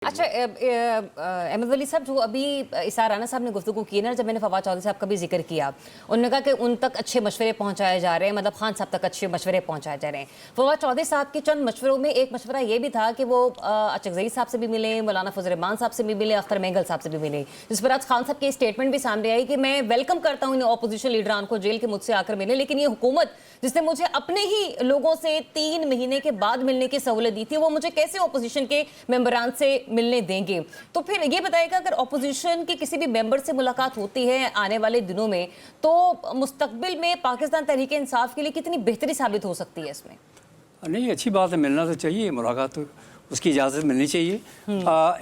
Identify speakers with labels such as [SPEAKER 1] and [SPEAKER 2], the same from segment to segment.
[SPEAKER 1] अच्छा अहमद वली साहब, जो अभी इसार राना साहब ने गुफ्तगू की ना, जब मैंने फवाद चौधरी साहब का भी जिक्र किया, उन्होंने कहा कि उन तक अच्छे मशवरे पहुंचाए जा रहे हैं, मतलब खान साहब तक अच्छे मशवरे पहुंचाए जा रहे हैं। फवाद चौधरी साहब के चंद मशवरों में एक मशवरा ये भी था कि वो अचकज़ई साहब से भी मिले, मौलाना फजल रहमान साहब से भी मिले, अख्तर मेंगल साहब से भी मिले, जिस पर आज खान साहब की स्टेटमेंट भी सामने आई कि मैं वेलकम करता हूँ इन अपोजिशन लीडरान को जेल के मुझसे आकर मिले, लेकिन ये हुकूमत जिसने मुझे अपने ही लोगों से 3 महीने के बाद मिलने की सहूलत दी थी, वो मुझे कैसे अपोजिशन के मेंबरान से मिलने देंगे। तो फिर ये बताइएगा, अगर अपोजिशन के किसी भी मेंबर से मुलाकात होती है आने वाले दिनों में, तो मुस्तकबिल में पाकिस्तान तहरीक इंसाफ के लिए कितनी बेहतरी साबित हो सकती है इसमें?
[SPEAKER 2] नहीं, अच्छी बात है, मिलना तो चाहिए, मुलाकात तो उसकी इजाज़त मिलनी चाहिए।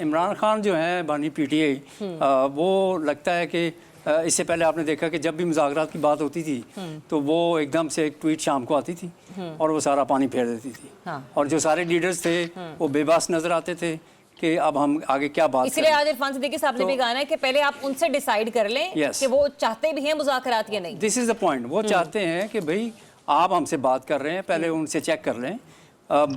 [SPEAKER 2] इमरान खान जो हैं बानी पीटीआई, वो लगता है कि इससे पहले आपने देखा कि जब भी मुज़ाकरात की बात होती थी तो वो एकदम से एक ट्वीट शाम को आती थी और वो सारा पानी फेर देती थी। और जो सारे लीडर्स थे वो बेबस नज़र आते थे कि अब हम आगे क्या बात
[SPEAKER 1] इसलिए आज इरफान सिद्दीकी साहब ने भी कहा है कि पहले आप उनसे डिसाइड कर लें कि वो चाहते भी हैं मुज़ाकरात या नहीं।
[SPEAKER 2] दिस इज़ द पॉइंट, वो चाहते हैं कि भाई आप हमसे बात कर रहे हैं, पहले उनसे चेक कर लें,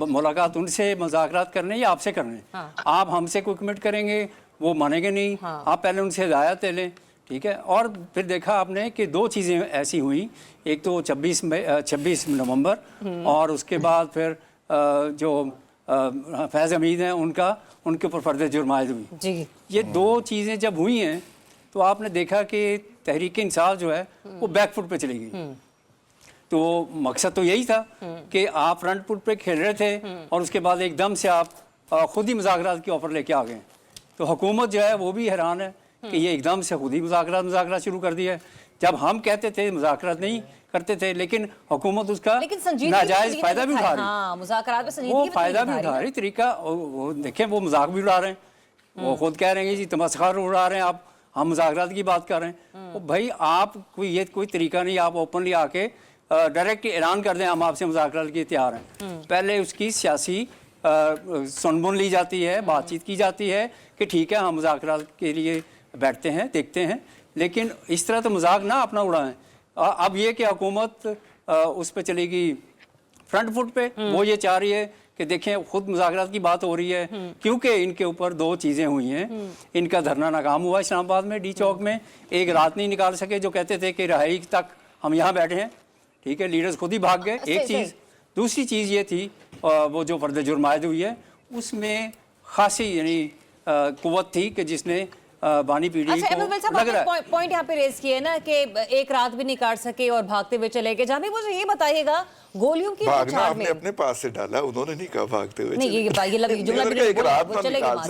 [SPEAKER 2] मुलाकात उनसे मुज़ाकरात करने या आपसे करने। आप हमसे कोई कमिट करेंगे वो मानेंगे नहीं, आप पहले उनसे हिदायत ले लें, ठीक है। और फिर देखा आपने कि 2 चीज़ें ऐसी हुई, एक तो 26 नवंबर और उसके बाद फिर जो फैज़ हमीद हैं उनके ऊपर फर्द जुर्म आयद हुई जी। ये 2 चीज़ें जब हुई हैं तो आपने देखा कि तहरीक इंसाफ जो है वो बैकफुट पे चली गई। तो मकसद तो यही था कि आप फ्रंट फुट पे खेल रहे थे और उसके बाद एकदम से आप खुद ही मुज़ाकरात की ऑफ़र लेके आ गए। तो हुकूमत जो है वो भी हैरान है कि ये एकदम से खुद ही मुज़ाकरात शुरू कर दिया है। जब हम कहते थे मुज़ाकरात नहीं करते थे, लेकिन हुकूमत उसका नाजायज़ फ़ायदा भी उठा रही, वो फ़ायदा भी उठा रही तरीका। वो देखें, वो मजाक भी उड़ा रहे हैं, वो खुद कह रहे हैं जी तमस्खुर उड़ा रहे हैं आप, हम मुज़ाकरात की बात कर रहे हैं। तो भाई आप कोई तरीका नहीं, आप ओपनली आके डायरेक्ट ऐलान कर दें हम आपसे मुज़ाकरात के तैयार हैं। पहले उसकी सियासी सुनबुन ली जाती है, बातचीत की जाती है कि ठीक है हम मुज़ाकरात के लिए बैठते हैं, देखते हैं, लेकिन इस तरह तो मजाक ना अपना उड़ाएं। अब ये कि हुकूमत उस पर चलेगी फ्रंट फुट पे, वो ये चाह रही है कि देखें खुद मुज़ाकरात की बात हो रही है, क्योंकि इनके ऊपर 2 चीज़ें हुई हैं। इनका धरना नाकाम हुआ इस्लामाबाद में, डी चौक में, एक रात नहीं निकाल सके, जो कहते थे कि रहाई तक हम यहाँ बैठे हैं, ठीक है, लीडर्स खुद ही भाग गए, एक चीज़। दूसरी चीज़ ये थी वो जो फर्द जुर्म आयद हुई है उसमें खासी यानी कुव्वत थी कि जिसने बानी पीढ़ी को लग रहा है।
[SPEAKER 1] पॉइंट यहाँ पे रेज किया है ना कि एक रात भी नहीं काट सके और भागते हुए चले गए। जामी, मुझे ये बताइएगा, गोलियों की
[SPEAKER 3] भागना आपने अपने पास से डाला, उन्होंने नहीं कहा भागते हुए।
[SPEAKER 1] नहीं, ये जुमला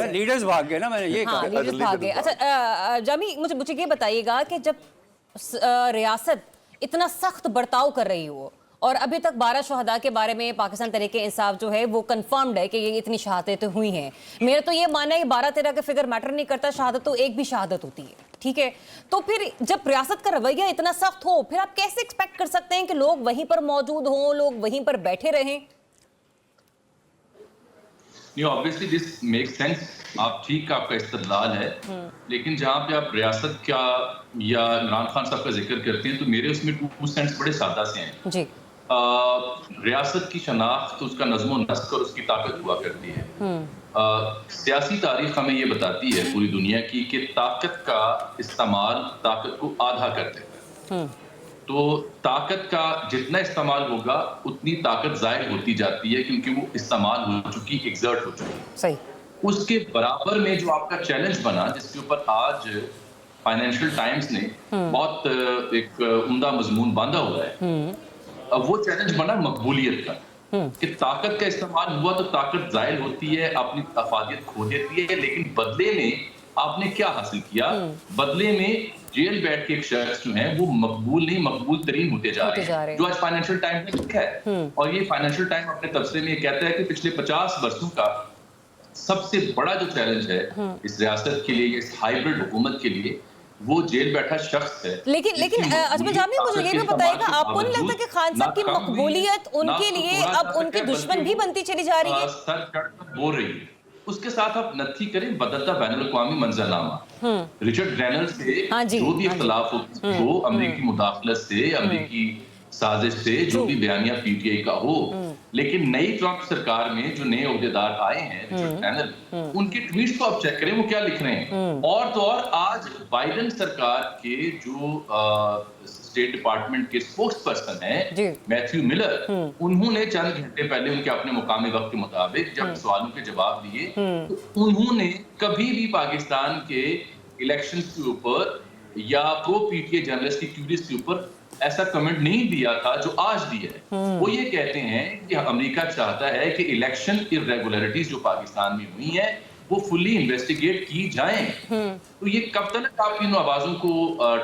[SPEAKER 2] लीडर्स भाग गए ना, मैंने ये कहा
[SPEAKER 1] लीडर्स भाग गए। अच्छा जामी, मुझे ये बताइएगा कि जब रियासत इतना सख्त बर्ताव कर रही हो और अभी तक 12 शहादा के बारे में पाकिस्तान तहरीक इंसाफ जो है वो कंफर्म्ड है कि ये इतनी शहादतें हुई हैं। मेरा तो ये मानना है 12-13 का फिगर मैटर नहीं करता, शहादत तो एक भी शहादत होती है, ठीक है। तो फिर जब रियासत का रवैया इतना सख्त हो, फिर आप कैसे एक्सपेक्ट कर सकते हैं कि लोग वहीं पर मौजूद हों, लोग वहीं पर बैठे रहें?
[SPEAKER 4] ऑब्वियसली दिस मेक्स सेंस, आप ठीक, आपका इस्तदलाल है, लेकिन जहाँ पे आप रियासत का या इमरान खान साहब का जिक्र करते हैं तो मेरे उसमें 2 सेंस बड़े सादा से हैं जी। रियासत की शनाख्त, उसका नज़्म नस्क और उसकी ताकत हुआ करती है। सियासी तारीख हमें ये बताती है पूरी दुनिया की कि ताकत का इस्तेमाल ताकत को आधा कर देता है। तो ताकत का जितना इस्तेमाल होगा उतनी ताकत ज़ाहिर होती जाती है, क्योंकि वो इस्तेमाल हो चुकी, एग्जर्ट हो चुकी। सही। उसके बराबर में जो आपका चैलेंज बना, जिसके ऊपर आज फाइनेंशियल टाइम्स ने बहुत एक उम्दा मजमून बांधा हुआ है, अब वो चैलेंज बना मकबूलियत का कि ताकत का इस्तेमाल हुआ तो ताकत जाहिर होती है, अपनी अफादियत खो देती है, लेकिन बदले में आपने क्या हासिल किया? बदले में जेल बैठ के एक शख्स जो है वो मकबूल नहीं, मकबूल तरीन होते जा रहे हैं, जो आज फाइनेंशियल टाइम ने लिखा है। और ये फाइनेंशियल टाइम अपने तबसरे में कहता है कि पिछले 50 वर्षों का सबसे बड़ा जो चैलेंज है इस रियासत के लिए, इस हाइब्रिड हुकूमत के लिए, वो जेल बैठा शख्स है।
[SPEAKER 1] लेकिन अजमल जामी, मुझे ये भी बताइएगा, आपको नहीं लगता कि खान साहब की मकबूलियत उनके लिए अब उनके दुश्मन भी बनती चली जा रही है?
[SPEAKER 4] सर चढ़कर बोल रही है। उसके साथ आप नत्थी करें बदलता बैनुल-अक़वामी मंजरनामा, रिचर्ड ग्रैनल से जो भी इख्तिलाफ हो, अमेरिकी मुदाखलत से, अमेरिकी साजिश से, जो भी बयानिया पीटीआई का हो, लेकिन नई ट्रंप सरकार में जो नए ओहदेदार आए हैं, रिचर्ड पैनल, उनके ट्वीट्स को आप चेक करें वो क्या लिख रहे हैं। और तो और आज बाइडेन सरकार के जो स्टेट डिपार्टमेंट के स्पोक्स पर्सन है मैथ्यू मिलर, उन्होंने चंद घंटे पहले उनके अपने मुकामी वक्त के मुताबिक जब सवालों के जवाब दिए तो उन्होंने कभी भी पाकिस्तान के इलेक्शन के ऊपर या प्रो पीटीए जर्नलिस्ट की क्यूरीज के ऊपर ऐसा कमेंट नहीं दिया था जो आज दिया है। वो ये कहते हैं कि अमेरिका चाहता है कि इलेक्शन इरेगुलरिटीज जो पाकिस्तान में हुई है वो फुल्ली इन्वेस्टिगेट की जाएं। तो ये कब तक आप इन आवाजों को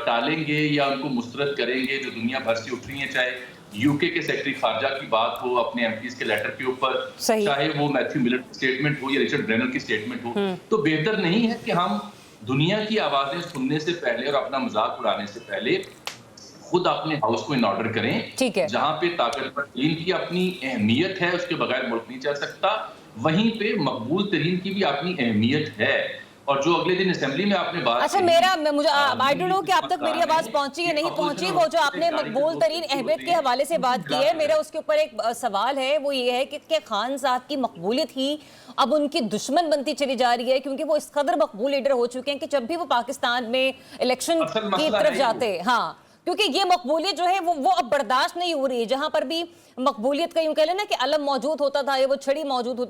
[SPEAKER 4] टालेंगे या उनको मुस्तरद करेंगे जो दुनिया भर से उठ रही है, चाहे यूके के सेक्रेटरी खारजा की बात हो अपने एमपीज के लेटर के ऊपर, चाहे वो मैथ्यू मिलर की स्टेटमेंट हो या रिचर्ड ब्रेनर की स्टेटमेंट हो। तो बेहतर नहीं है कि हम दुनिया की आवाजें सुनने से पहले और अपना मजाक उड़ाने से पहले खुद अपने हाउस को इन ऑर्डर करें।
[SPEAKER 1] ठीक है।
[SPEAKER 4] जहां पे ताकतवर तरीन की अपनी अहमियत है, उसके बगैर मुल्क नहीं चल सकता, वहीं पे मकबूल तरीन की भी अपनी अहमियत है। और जो अगले दिन असेंबली में आपने बात,
[SPEAKER 1] अच्छा मुझे आई डोंट नो कि आप तक मेरी आवाज पहुंची है नहीं पहुंची, वो जो आपने मकबूल तरीन अहमियत के हवाले से बात की है, मेरा उसके ऊपर एक सवाल है, वो ये है कि खान साहब की मकबूलियत ही अब उनकी दुश्मन बनती चली जा रही है, क्योंकि वो इस कदर मकबूल लीडर हो चुके हैं कि जब भी वो पाकिस्तान में इलेक्शन की तरफ जाते हैं, हाँ, क्योंकि ये मकबूलियत जो है वो अब बर्दाश्त नहीं हो रही है। जहां पर भी मकबूलियत का यूं कह लेना कि अलम मौजूद होता था या वो छड़ी मौजूद होती